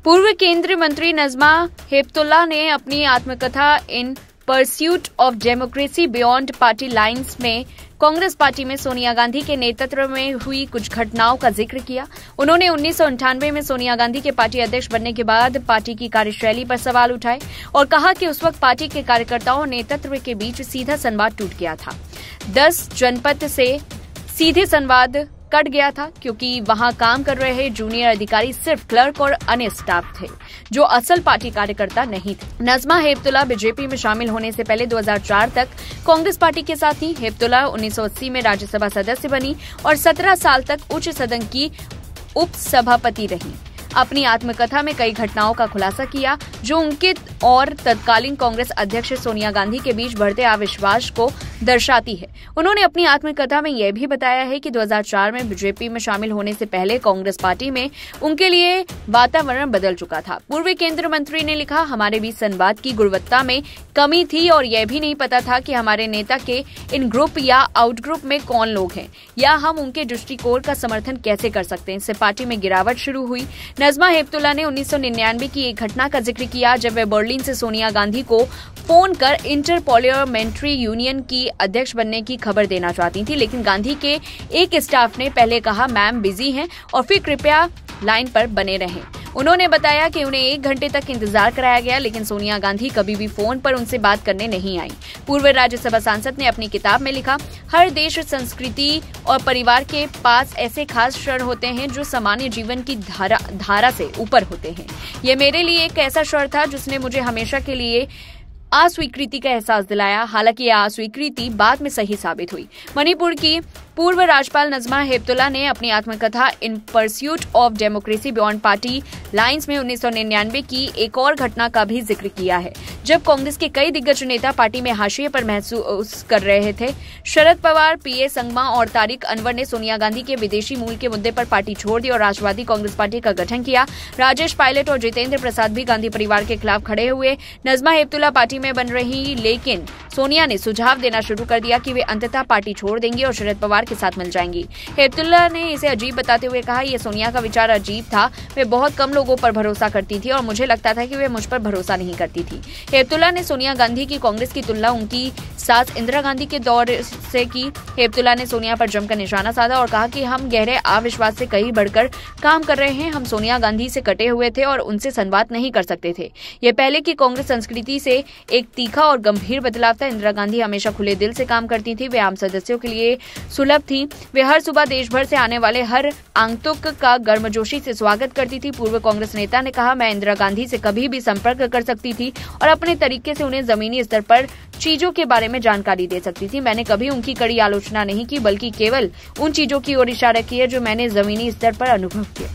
पूर्व केंद्रीय मंत्री नजमा हेपतुल्ला ने अपनी आत्मकथा in pursuit of democracy beyond party lines में कांग्रेस पार्टी में सोनिया गांधी के नेतृत्व में हुई कुछ घटनाओं का जिक्र किया। उन्होंने 1998 में सोनिया गांधी के पार्टी अध्यक्ष बनने के बाद पार्टी की कार्यशैली पर सवाल उठाए और कहा कि उस वक्त पार्टी के कार्यकर्ताओं और नेतृत्व के बीच सीधा संवाद टूट गया था। 10 जनपद से सीधे संवाद कट गया था क्योंकि वहां काम कर रहे जूनियर अधिकारी सिर्फ क्लर्क और अन्य स्टाफ थे जो असल पार्टी कार्यकर्ता नहीं थे। नजमा हेपतुल्ला बीजेपी में शामिल होने से पहले 2004 तक कांग्रेस पार्टी के साथ थी। हेपतुल्ला 1980 में राज्यसभा सदस्य बनी और 17 साल तक उच्च सदन की उप सभापति रही। अपनी आत्मकथा में कई घटनाओं का खुलासा किया जो उनके और तत्कालीन कांग्रेस अध्यक्ष सोनिया गांधी के बीच बढ़ते अविश्वास को दर्शाती है। उन्होंने अपनी आत्मकथा में यह भी बताया है कि 2004 में बीजेपी में शामिल होने से पहले कांग्रेस पार्टी में उनके लिए वातावरण बदल चुका था। पूर्व केंद्रीय मंत्री ने लिखा, हमारे बीच संवाद की गुणवत्ता में कमी थी और यह भी नहीं पता था कि हमारे नेता के इन ग्रुप या आउट ग्रुप में कौन लोग हैं या हम उनके दृष्टिकोण का समर्थन कैसे कर सकते हैं। इससे पार्टी में गिरावट शुरू हुई। नजमा हेपतुल्ला ने 1999 की एक घटना का जिक्र किया जब वे बर्लिन से सोनिया गांधी को फोन कर इंटर पार्लियामेंट्री यूनियन की अध्यक्ष बनने की खबर देना चाहती थी, लेकिन गांधी के एक स्टाफ ने पहले कहा मैम बिजी हैं और फिर कृपया लाइन पर बने रहें। उन्होंने बताया कि उन्हें 1 घंटे तक इंतजार कराया गया, लेकिन सोनिया गांधी कभी भी फोन पर उनसे बात करने नहीं आई। पूर्व राज्यसभा सांसद ने अपनी किताब में लिखा, हर देश, संस्कृति और परिवार के पास ऐसे खास क्षण होते हैं जो सामान्य जीवन की धारा से ऊपर होते हैं। ये मेरे लिए एक ऐसा क्षण था जिसने मुझे हमेशा के लिए अस्वीकृति का एहसास दिलाया। हालांकि यह अस्वीकृति बाद में सही साबित हुई। मणिपुर की पूर्व राज्यपाल नजमा हेपतुल्ला ने अपनी आत्मकथा in pursuit of democracy beyond party lines में 1999 की एक और घटना का भी जिक्र किया है जब कांग्रेस के कई दिग्गज नेता पार्टी में हाशिए पर महसूस कर रहे थे। शरद पवार, पीए संगमा और तारिक अनवर ने सोनिया गांधी के विदेशी मूल के मुद्दे पर पार्टी छोड़ दी और राष्ट्रवादी कांग्रेस पार्टी का गठन किया। राजेश पायलट और जितेंद्र प्रसाद भी गांधी परिवार के खिलाफ खड़े हुए। नजमा हेपतुल्ला पार्टी में बन रही, लेकिन सोनिया ने सुझाव देना शुरू कर दिया कि वे अंततः पार्टी छोड़ देंगी और शरद पवार के साथ मिल जाएंगी। हेपतुल्ला ने इसे अजीब बताते हुए कहा, यह सोनिया का विचार अजीब था। वे बहुत कम लोगों पर भरोसा करती थी और मुझे लगता था कि वे मुझ पर भरोसा नहीं करती थी। हेपतुल्ला ने सोनिया गांधी की कांग्रेस की तुलना उनकी सास इंदिरा गांधी के दौर से की। हेपतुल्ला ने सोनिया पर जमकर निशाना साधा और कहा कि हम गहरे अविश्वास से कहीं बढ़कर काम कर रहे हैं। हम सोनिया गांधी से कटे हुए थे और उनसे संवाद नहीं कर सकते थे। यह पहले की कांग्रेस संस्कृति से एक तीखा और गंभीर बदलाव था। इंदिरा गांधी हमेशा खुले दिल से काम करती थी। वे आम सदस्यों के लिए सुलभ थी। वे हर सुबह देश भर से आने वाले हर आगंतुक का गर्मजोशी से स्वागत करती थी। पूर्व कांग्रेस नेता ने कहा, मैं इंदिरा गांधी से कभी भी संपर्क कर सकती थी और अपने तरीके से उन्हें जमीनी स्तर पर चीजों के बारे में जानकारी दे सकती थी। मैंने कभी उनकी कड़ी आलोचना नहीं की, बल्कि केवल उन चीजों की ओर इशारा किया जो मैंने जमीनी स्तर पर अनुभव किया।